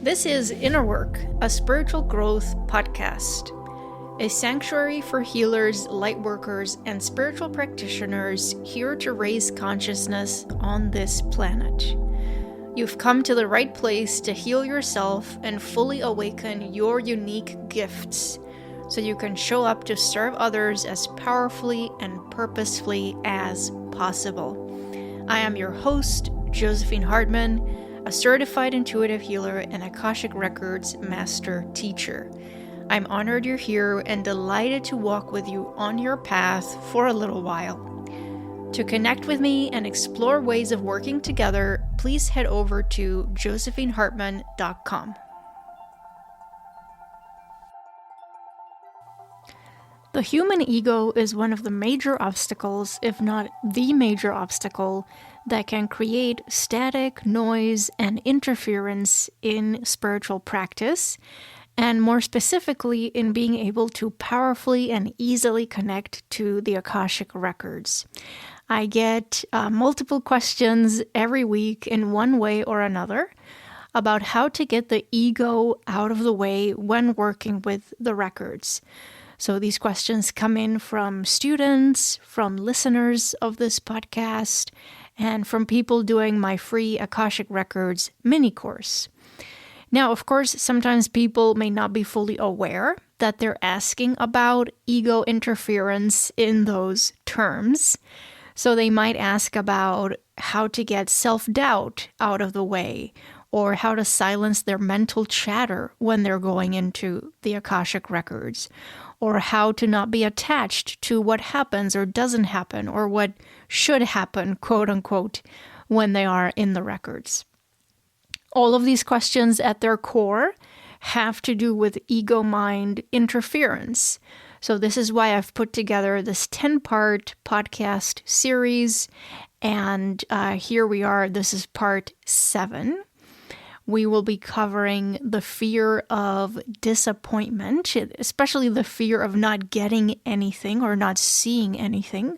This is Inner Work, a spiritual growth podcast, a sanctuary for healers, light workers, and spiritual practitioners here to raise consciousness on this planet. You've come to the right place to heal yourself and fully awaken your unique gifts so you can show up to serve others as powerfully and purposefully as possible. I am your host, Josephine Hartman, a certified intuitive healer and Akashic Records master teacher. I'm honored you're here and delighted to walk with you on your path for a little while. To connect with me and explore ways of working together, please head over to josephinehartman.com. The human ego is one of the major obstacles, if not the major obstacle, that can create static, noise, and interference in spiritual practice, and more specifically in being able to powerfully and easily connect to the Akashic Records. I get multiple questions every week in one way or another about how to get the ego out of the way when working with the records. So these questions come in from students, from listeners of this podcast, and from people doing my free Akashic Records mini course. Now, of course, sometimes people may not be fully aware that they're asking about ego interference in those terms. So they might ask about how to get self-doubt out of the way, or how to silence their mental chatter when they're going into the Akashic Records, or how to not be attached to what happens or doesn't happen, or what should happen, quote unquote, when they are in the records. All of these questions at their core have to do with ego-mind interference. So this is why I've put together this 10-part podcast series, and here we are. This is part 7. We will be covering the fear of disappointment, especially the fear of not getting anything or not seeing anything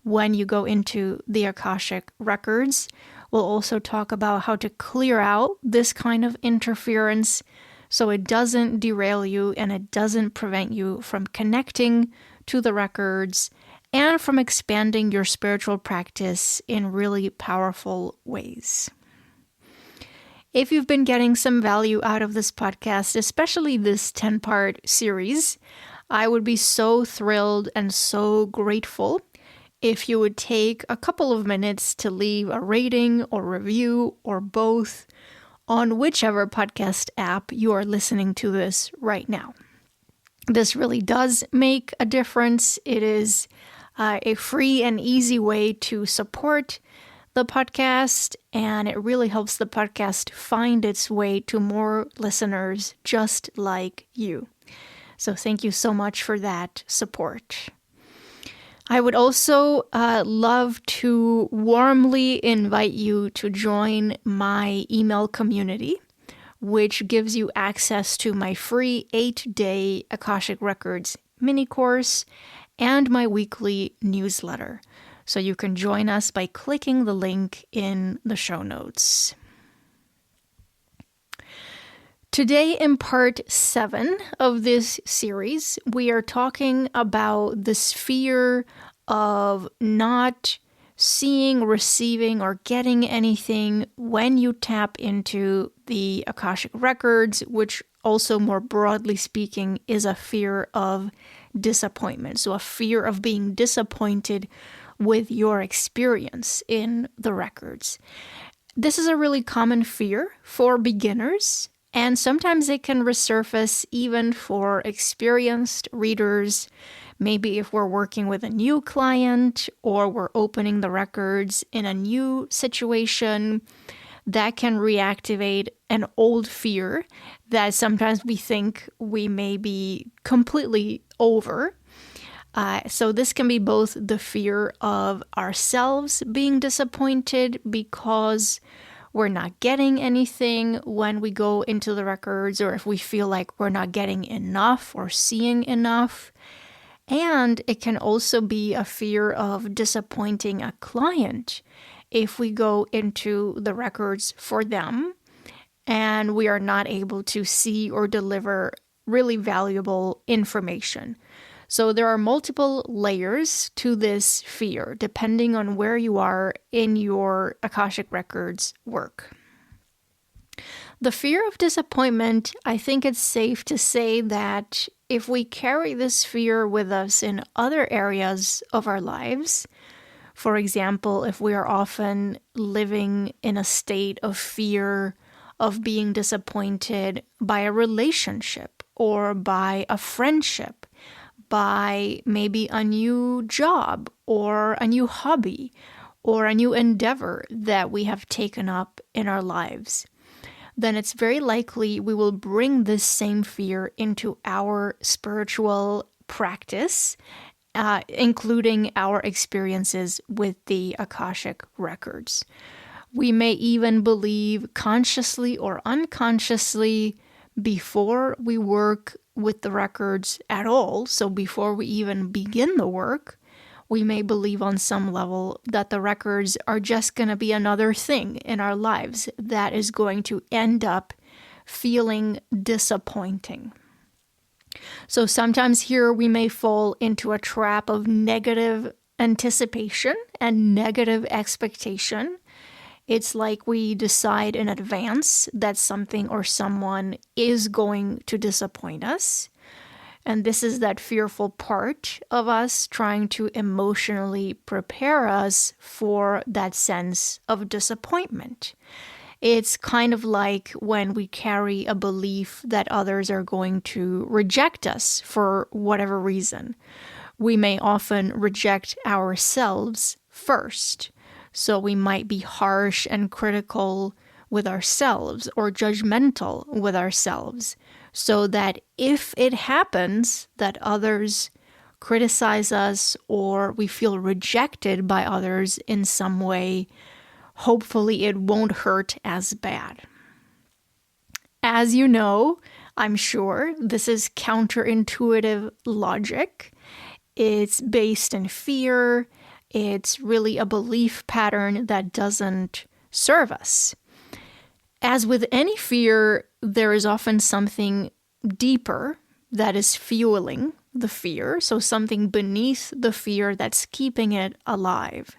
when you go into the Akashic Records. We'll also talk about how to clear out this kind of interference so it doesn't derail you and it doesn't prevent you from connecting to the records and from expanding your spiritual practice in really powerful ways. If you've been getting some value out of this podcast, especially this 10-part series, I would be so thrilled and so grateful if you would take a couple of minutes to leave a rating or review or both on whichever podcast app you are listening to this right now. This really does make a difference. It is a free and easy way to support the podcast, and it really helps the podcast find its way to more listeners just like you. So thank you so much for that support. I would also love to warmly invite you to join my email community, which gives you access to my free 8-day Akashic Records mini course and my weekly newsletter. So you can join us by clicking the link in the show notes. Today, in part 7 of this series, we are talking about this fear of not seeing, receiving, or getting anything when you tap into the Akashic Records, which also, more broadly speaking, is a fear of disappointment. So a fear of being disappointed with your experience in the records. This is a really common fear for beginners, and sometimes it can resurface even for experienced readers. Maybe if we're working with a new client or we're opening the records in a new situation, that can reactivate an old fear that sometimes we think we may be completely over. So this can be both the fear of ourselves being disappointed because we're not getting anything when we go into the records, or if we feel like we're not getting enough or seeing enough. And it can also be a fear of disappointing a client if we go into the records for them and we are not able to see or deliver really valuable information. So there are multiple layers to this fear, depending on where you are in your Akashic Records work. The fear of disappointment, I think it's safe to say that if we carry this fear with us in other areas of our lives, for example, if we are often living in a state of fear of being disappointed by a relationship or by a friendship, by maybe a new job or a new hobby or a new endeavor that we have taken up in our lives, then it's very likely we will bring this same fear into our spiritual practice, including our experiences with the Akashic Records. We may even believe consciously or unconsciously before we work with the records at all, so before we even begin the work, we may believe on some level that the records are just going to be another thing in our lives that is going to end up feeling disappointing. So sometimes here we may fall into a trap of negative anticipation and negative expectation. It's like we decide in advance that something or someone is going to disappoint us. And this is that fearful part of us trying to emotionally prepare us for that sense of disappointment. It's kind of like when we carry a belief that others are going to reject us for whatever reason. We may often reject ourselves first. So we might be harsh and critical with ourselves or judgmental with ourselves, so that if it happens that others criticize us or we feel rejected by others in some way, hopefully it won't hurt as bad. As you know, I'm sure this is counterintuitive logic. It's based in fear. It's really a belief pattern that doesn't serve us. As with any fear, there is often something deeper that is fueling the fear, so something beneath the fear that's keeping it alive.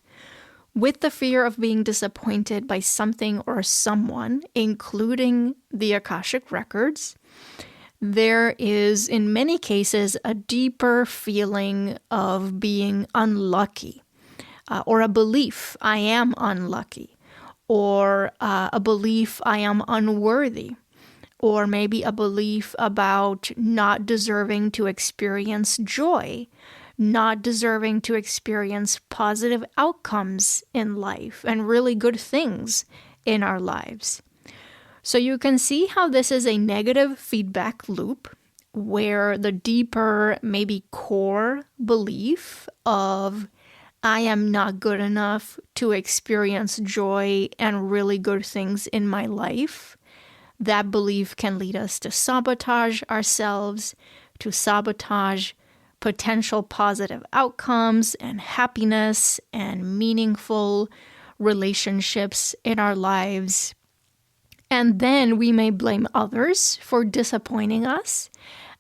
With the fear of being disappointed by something or someone, including the Akashic Records, there is, in many cases, a deeper feeling of being unlucky, or a belief, I am unlucky, or a belief I am unworthy, or maybe a belief about not deserving to experience joy, not deserving to experience positive outcomes in life and really good things in our lives. So you can see how this is a negative feedback loop where the deeper, maybe core belief of I am not good enough to experience joy and really good things in my life. That belief can lead us to sabotage ourselves, to sabotage potential positive outcomes and happiness and meaningful relationships in our lives. And then we may blame others for disappointing us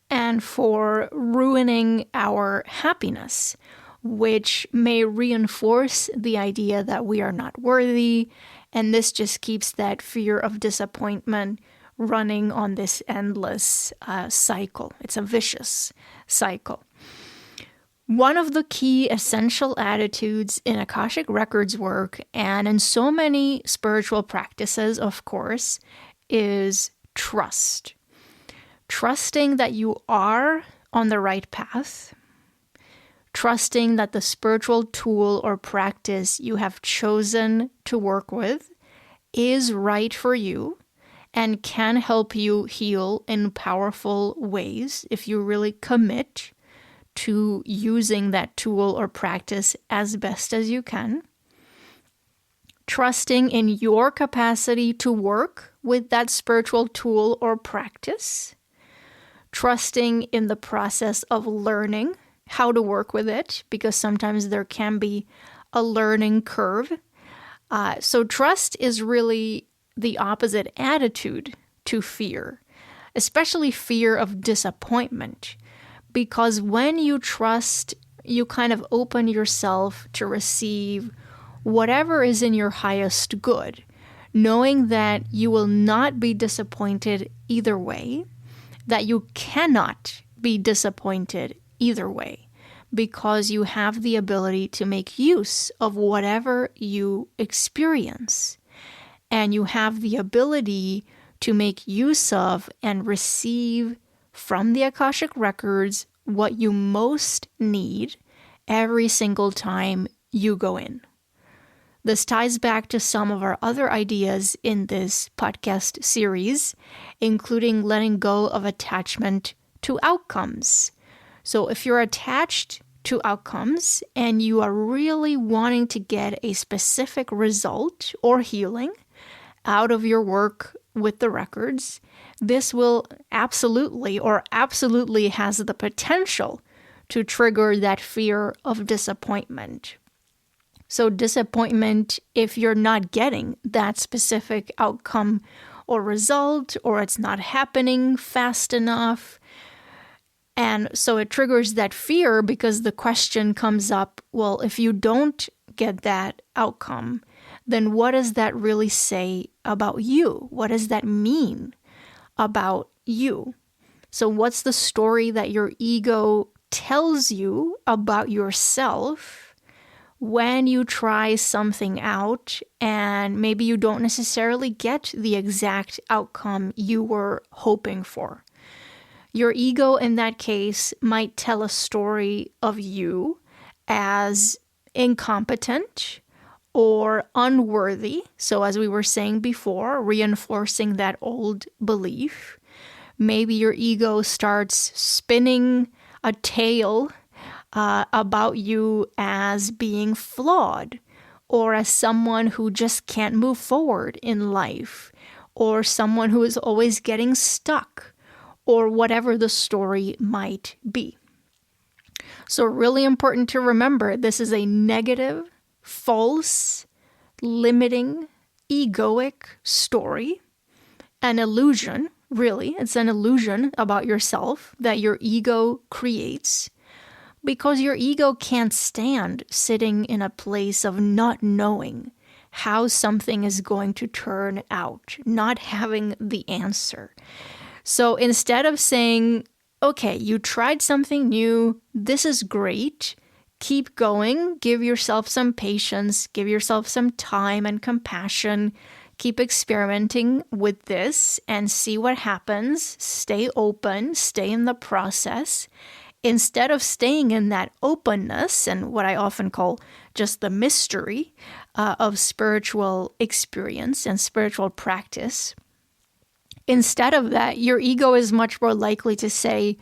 and for ruining our happiness, which may reinforce the idea that we are not worthy, and this just keeps that fear of disappointment running on this endless cycle. It's a vicious cycle. One of the key essential attitudes in Akashic Records work, and in so many spiritual practices, of course, is trust. Trusting that you are on the right path, trusting that the spiritual tool or practice you have chosen to work with is right for you and can help you heal in powerful ways if you really commit to using that tool or practice as best as you can. Trusting in your capacity to work with that spiritual tool or practice. Trusting in the process of learning how to work with it, because sometimes there can be a learning curve. So trust is really the opposite attitude to fear, especially fear of disappointment. Because when you trust, you kind of open yourself to receive whatever is in your highest good, knowing that you will not be disappointed either way, that you cannot be disappointed either way, because you have the ability to make use of whatever you experience. And you have the ability to make use of and receive from the Akashic Records what you most need every single time you go in. This ties back to some of our other ideas in this podcast series, including letting go of attachment to outcomes. So if you're attached to outcomes and you are really wanting to get a specific result or healing out of your work with the records, this will absolutely has the potential to trigger that fear of disappointment. So disappointment if you're not getting that specific outcome or result, or it's not happening fast enough. And so it triggers that fear because the question comes up, well, if you don't get that outcome, then what does that really say about you? What does that mean about you? So what's the story that your ego tells you about yourself when you try something out and maybe you don't necessarily get the exact outcome you were hoping for? Your ego in that case might tell a story of you as incompetent or unworthy. So as we were saying before, reinforcing that old belief. Maybe your ego starts spinning a tale about you as being flawed, or as someone who just can't move forward in life, or someone who is always getting stuck, or whatever the story might be. So really important to remember, this is a negative, false, limiting, egoic story, an illusion, really. It's an illusion about yourself that your ego creates, because your ego can't stand sitting in a place of not knowing how something is going to turn out, not having the answer. So instead of saying, okay, you tried something new, this is great, keep going, give yourself some patience, give yourself some time and compassion, keep experimenting with this and see what happens, stay open, stay in the process. Instead of staying in that openness and what I often call just the mystery of spiritual experience and spiritual practice, instead of that, your ego is much more likely to say,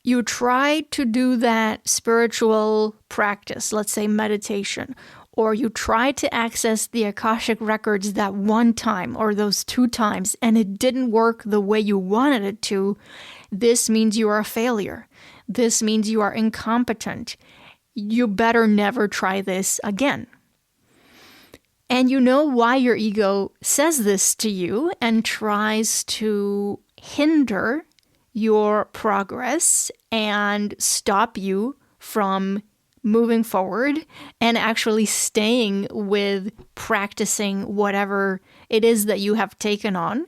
you tried to do that spiritual practice, let's say meditation, or you tried to access the Akashic Records that one time or those 2 times, and it didn't work the way you wanted it to. This means you are a failure. This means you are incompetent. You better never try this again. And you know why your ego says this to you and tries to hinder your progress and stop you from moving forward and actually staying with practicing whatever it is that you have taken on.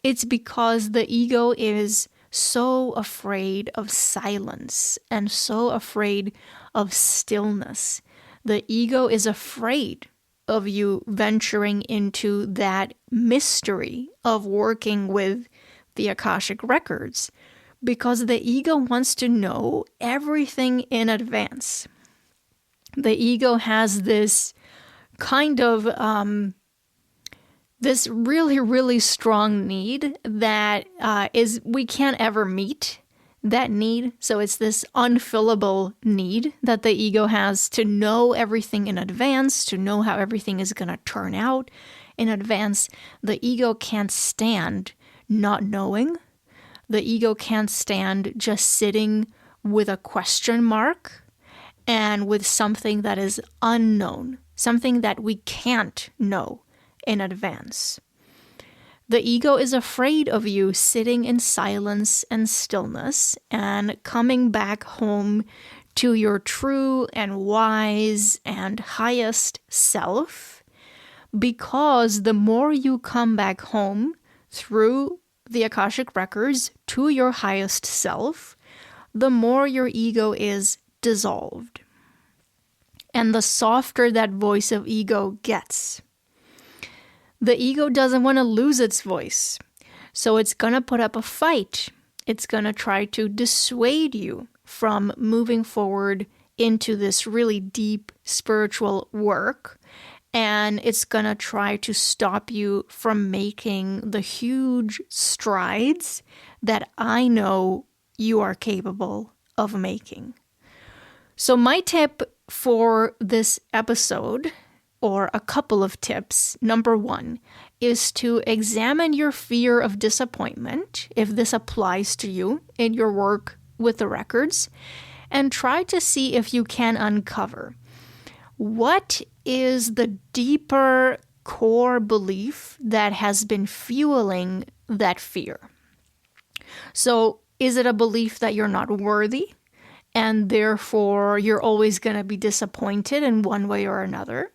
It's because the ego is so afraid of silence and so afraid of stillness. The ego is afraid of you venturing into that mystery of working with the Akashic Records, because the ego wants to know everything in advance. The ego has this kind of this really, really strong need that we can't ever meet that need. So it's this unfillable need that the ego has to know everything in advance, to know how everything is going to turn out in advance. The ego can't stand not knowing. The ego can't stand just sitting with a question mark and with something that is unknown, something that we can't know in advance. The ego is afraid of you sitting in silence and stillness and coming back home to your true and wise and highest self, because the more you come back home through the Akashic Records to your highest self, the more your ego is dissolved. And the softer that voice of ego gets. The ego doesn't want to lose its voice, so it's going to put up a fight. It's going to try to dissuade you from moving forward into this really deep spiritual work, and it's going to try to stop you from making the huge strides that I know you are capable of making. So my tip for this episode, or a couple of tips. Number 1 is to examine your fear of disappointment, if this applies to you in your work with the records, and try to see if you can uncover what is the deeper core belief that has been fueling that fear. So is it a belief that you're not worthy, and therefore you're always going to be disappointed in one way or another?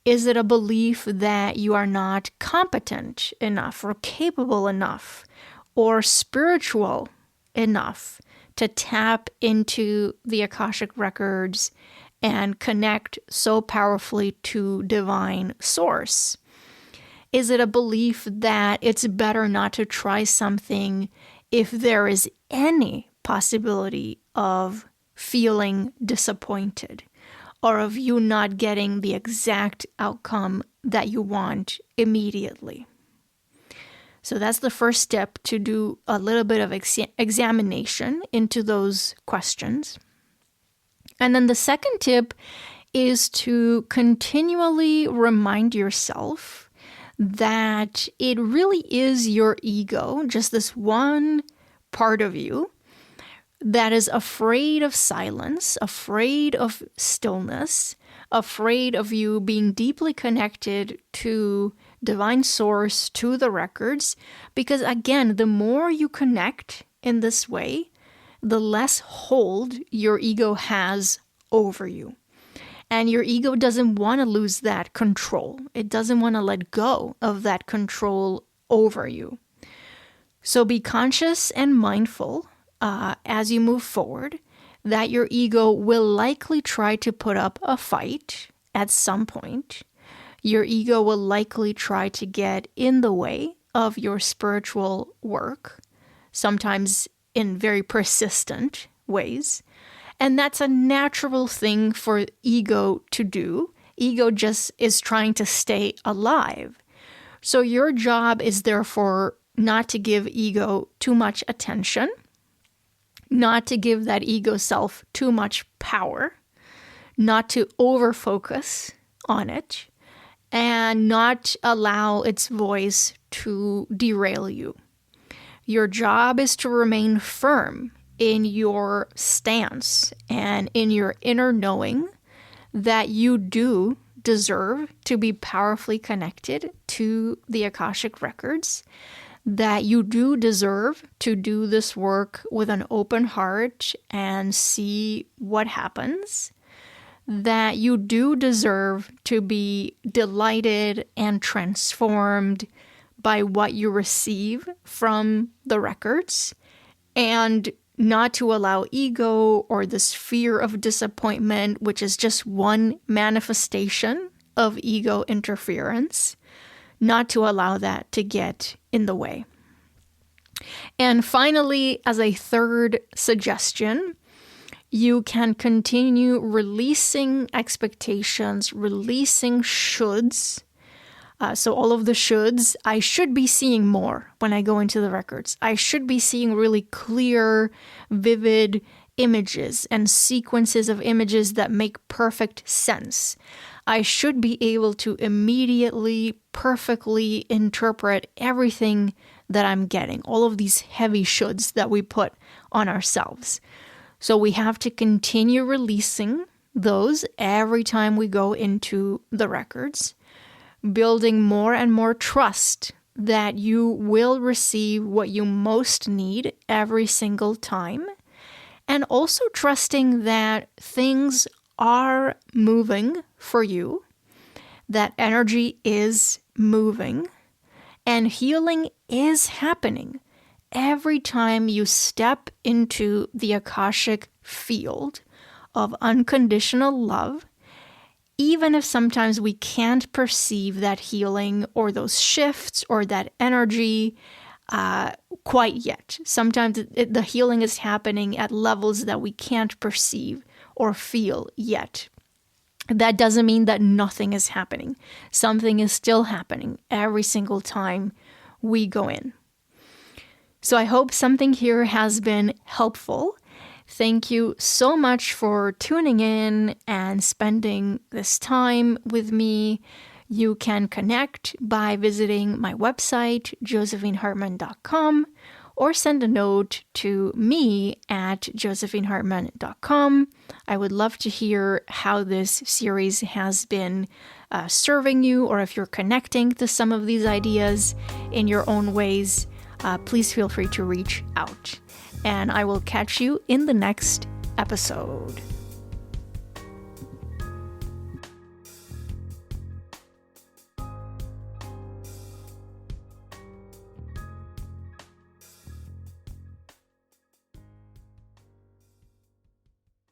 Is it a belief that you are not competent enough or capable enough or spiritual enough to tap into the Akashic Records and connect so powerfully to divine source? Is it a belief that it's better not to try something if there is any possibility of feeling disappointed, or of you not getting the exact outcome that you want immediately? So that's the first step, to do a little bit of examination into those questions. And then the second tip is to continually remind yourself that it really is your ego, just this one part of you, that is afraid of silence, afraid of stillness, afraid of you being deeply connected to divine source, to the records. Because again, the more you connect in this way, the less hold your ego has over you. And your ego doesn't want to lose that control. It doesn't want to let go of that control over you. So be conscious and mindful as you move forward, that your ego will likely try to put up a fight at some point. Your ego will likely try to get in the way of your spiritual work, sometimes in very persistent ways. And that's a natural thing for ego to do. Ego just is trying to stay alive. So your job is therefore not to give ego too much attention, not to give that ego self too much power, not to over-focus on it, and not allow its voice to derail you. Your job is to remain firm in your stance and in your inner knowing that you do deserve to be powerfully connected to the Akashic Records, that you do deserve to do this work with an open heart and see what happens, that you do deserve to be delighted and transformed by what you receive from the records, and not to allow ego or this fear of disappointment, which is just one manifestation of ego interference, not to allow that to get in the way. And finally, as a third suggestion, you can continue releasing expectations, releasing shoulds. So all of the shoulds, I should be seeing more when I go into the records. I should be seeing really clear, vivid images and sequences of images that make perfect sense. I should be able to immediately, perfectly interpret everything that I'm getting, all of these heavy shoulds that we put on ourselves. So we have to continue releasing those every time we go into the records. building more and more trust that you will receive what you most need every single time, and also trusting that things are moving for you, that energy is moving, and healing is happening every time you step into the Akashic field of unconditional love, even if sometimes we can't perceive that healing or those shifts or that energy quite yet. Sometimes the healing is happening at levels that we can't perceive or feel yet. That doesn't mean that nothing is happening. Something is still happening every single time we go in. So I hope something here has been helpful. Thank you so much for tuning in and spending this time with me. You can connect by visiting my website, josephinehartman.com, or send a note to me at josephinehartman.com. I would love to hear how this series has been serving you, or if you're connecting to some of these ideas in your own ways. Please feel free to reach out. And I will catch you in the next episode.